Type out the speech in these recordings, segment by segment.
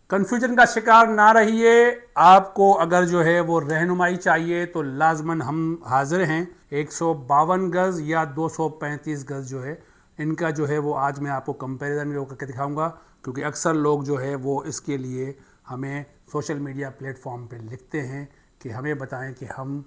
Confusion का शिकार ना रहिए। आपको अगर जो है वो रहनुमाई चाहिए तो लाजमन हम हाजिर हैं। 152 गज़ या 235 गज़ जो है, इनका जो है वो आज मैं आपको कंपैरिजन करके दिखाऊंगा, क्योंकि अक्सर लोग जो है वो इसके लिए हमें सोशल मीडिया प्लेटफॉर्म पे लिखते हैं कि हमें बताएं कि हम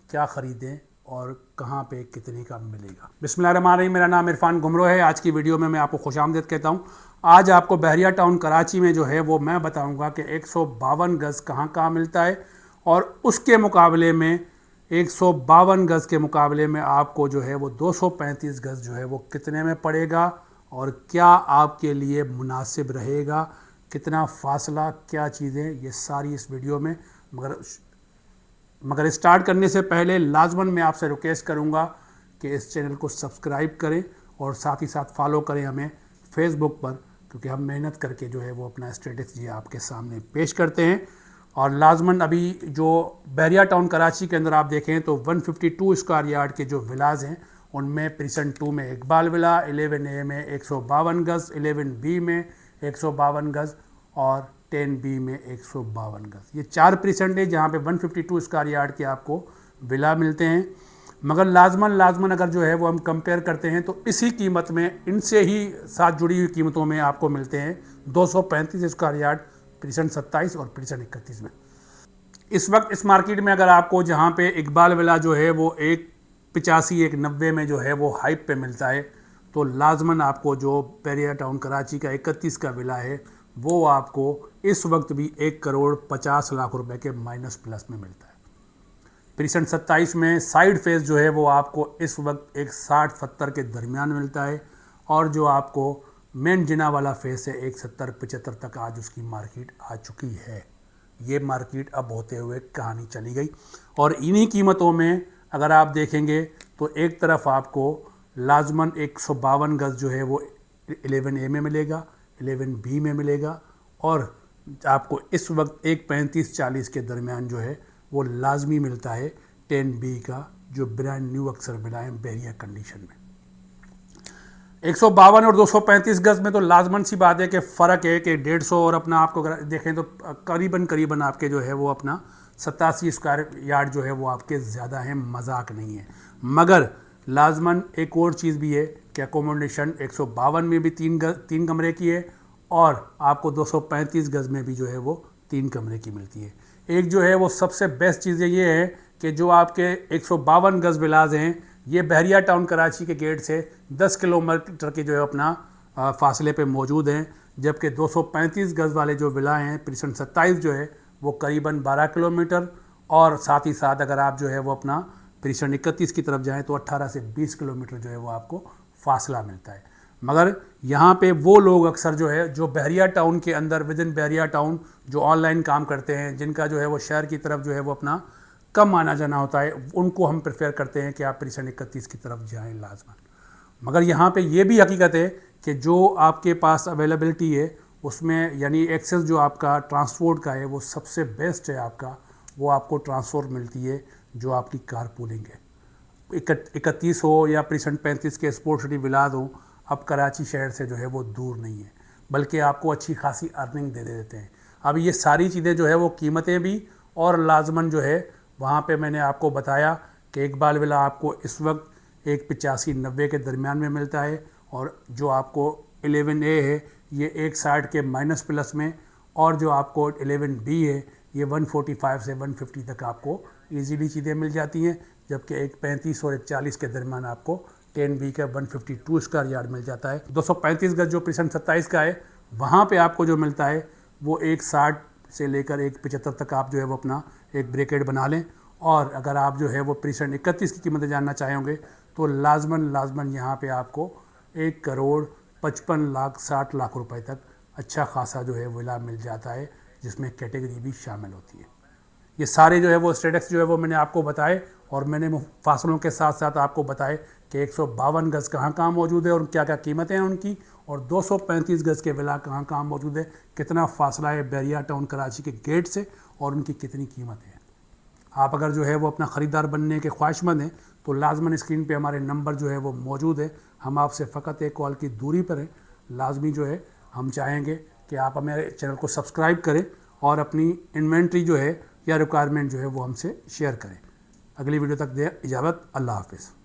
क्या ख़रीदें और कहाँ पे कितने का मिलेगा। बिस्मिल्लाहिर्रहमानिर्रहीम, मेरा नाम इरफान गुमरो है। आज की वीडियो में मैं आपको खुशामदीद कहता हूँ। आज आपको बहरिया टाउन कराची में जो है वो मैं बताऊँगा कि 152 गज़ कहाँ कहाँ मिलता है, और उसके मुकाबले में 152 गज़ के मुकाबले में आपको जो है वो 235 गज़ जो है वो कितने में पड़ेगा, और क्या आपके लिए मुनासिब रहेगा, कितना फ़ासला, क्या चीज़ें, ये सारी इस वीडियो में। मगर स्टार्ट करने से पहले लाजमन मैं आपसे रिक्वेस्ट करूंगा कि इस चैनल को सब्सक्राइब करें और साथ ही साथ फॉलो करें हमें फेसबुक पर, क्योंकि हम मेहनत करके जो है वो अपना स्ट्रेटजी आपके सामने पेश करते हैं। और लाजमन अभी जो बहरिया टाउन कराची के अंदर आप देखें तो 152 स्क्वायर यार्ड के जो विलाज हैं, उनमें प्रीसेंट 2 में इकबाल विला, 11A में 152 गज़, 11B में 152 गज़ और 10B में 152 गज़। ये 4 प्रीसेंट है जहाँ पे 152 स्क्वायर यार्ड के आपको विला मिलते हैं। मगर लाजमन अगर जो है वो हम कंपेयर करते हैं तो इसी कीमत में, इनसे ही साथ जुड़ी हुई कीमतों में आपको मिलते हैं 235 स्क्वायर यार्ड प्रीसेंट 27 और प्रीसेंट 31 में। इस वक्त इस मार्केट में अगर आपको जहाँ पे इकबाल विला जो है वो 185 190 में जो है वो हाइप पे मिलता है, तो लाजमन आपको जो बहरिया टाउन कराची का 31 का विला है वो आपको इस वक्त भी 1,50,00,000 रुपए के माइनस प्लस में मिलता है। प्रीसेंट 27 में साइड फेस जो है वो आपको इस वक्त 1,60-70 के दरमियान मिलता है, और जो आपको मेन जिना वाला फेस है 1,70-75 तक आज उसकी मार्केट आ चुकी है। ये मार्केट अब होते हुए कहानी चली गई। और इन्हीं कीमतों में अगर आप देखेंगे तो एक तरफ आपको लाजमन 152 गज़ जो है वो 11A में मिलेगा, 11B में मिलेगा, और आपको इस वक्त 1,35-40 के दरमियान जो है वो लाजमी मिलता है 10B का, जो ब्रांड न्यू अक्सर मिलाएं बहरिया कंडीशन में। 152 और 235 गज़ में तो लाजमन सी बात है कि फ़र्क है कि 150 और अपना आपको अगर देखें तो करीबन आपके जो है वो अपना 87 स्क्वायर यार्ड जो है वो आपके ज़्यादा है, मजाक नहीं है। मगर लाजमन एक और चीज़ भी है कि अकोमोडेशन 152 में भी 3 कमरे की है, और आपको 235 गज़ में भी जो है वो 3 कमरे की मिलती है। एक जो है वो सबसे बेस्ट चीज़ ये है कि जो आपके 152 गज़ विलाज हैं ये बहरिया टाउन कराची के गेट से 10 किलोमीटर के जो है अपना फासले पे मौजूद हैं, जबकि 235 गज़ वाले जो विला हैं प्रीसेंट 27 जो है वो करीबन 12 किलोमीटर, और साथ ही साथ अगर आप जो है वो अपना प्रीसेंट 31 की तरफ जाएँ तो 18 से 20 किलोमीटर जो है वो आपको फासला मिलता है। मगर यहाँ पे वो लोग अक्सर जो है जो बहरिया टाउन के अंदर विद इन बहरिया टाउन जो ऑनलाइन काम करते हैं, जिनका जो है वो शहर की तरफ जो है वो अपना कम आना जाना होता है, उनको हम प्रेफर करते हैं कि आप प्रीसेंट 31 की तरफ जाएं लाजमन। मगर यहाँ पे ये भी हकीकत है कि जो आपके पास अवेलेबिलिटी है उसमें, यानी एक्सेस जो आपका ट्रांसपोर्ट का है वो सबसे बेस्ट है आपका, वो आपको ट्रांसपोर्ट मिलती है जो आपकी कार पूलिंग है। 31 हो या प्रीसेंट 35 के स्पोर्ट सिटी विलाद हो, अब कराची शहर से जो है वो दूर नहीं है, बल्कि आपको अच्छी खासी अर्निंग दे देते हैं। अब ये सारी चीज़ें जो है वो कीमतें भी और लाजमन जो है वहाँ पे मैंने आपको बताया कि इकबाल विला आपको इस वक्त 185-90 के दरमियान में मिलता है, और जो आपको 11A है ये 160 के माइनस प्लस में, और जो आपको 11B है ये 145 से 150 तक आपको ईजीली चीज़ें मिल जाती हैं, जबकि 135 और 140 के दरमियान आपको 10B का 152 स्क्वायर यार्ड मिल जाता है। 235 गज जो प्रीसेंट 27 का है वहाँ पे आपको जो मिलता है वो 160 से लेकर 175 तक आप जो है वो अपना एक ब्रैकेट बना लें। और अगर आप जो है वो प्रीसेंट 31 की कीमतें जानना चाहेंगे तो लाजमन यहाँ पे आपको 1,55,60,00,000 रुपए तक अच्छा खासा जो है विला मिल जाता है, जिसमें कैटेगरी भी शामिल होती है। ये सारे जो है वो स्टेटस जो है वो मैंने आपको बताए, और मैंने फासलों के साथ साथ आपको बताए कि 152 गज़ कहाँ कहाँ मौजूद है और क्या क्या कीमतें हैं उनकी, और 235 गज़ के विला कहाँ कहाँ मौजूद है, कितना फासला है बहरिया टाउन कराची के गेट से, और उनकी कितनी कीमतें हैं। आप अगर जो है वो अपना ख़रीदार बनने के ख्वाहिशमंद हैं तो लाजमन स्क्रीन पे हमारे नंबर जो है वो मौजूद है। हम आपसे फ़कत एक कॉल की दूरी पर हैं। लाजमी जो है हम चाहेंगे कि आप हमारे चैनल को सब्सक्राइब करें और अपनी इन्वेंट्री जो है या रिक्वायरमेंट जो है वो हमसे शेयर करें। अगली वीडियो तक दे इजाज़त। अल्लाह हाफिज़।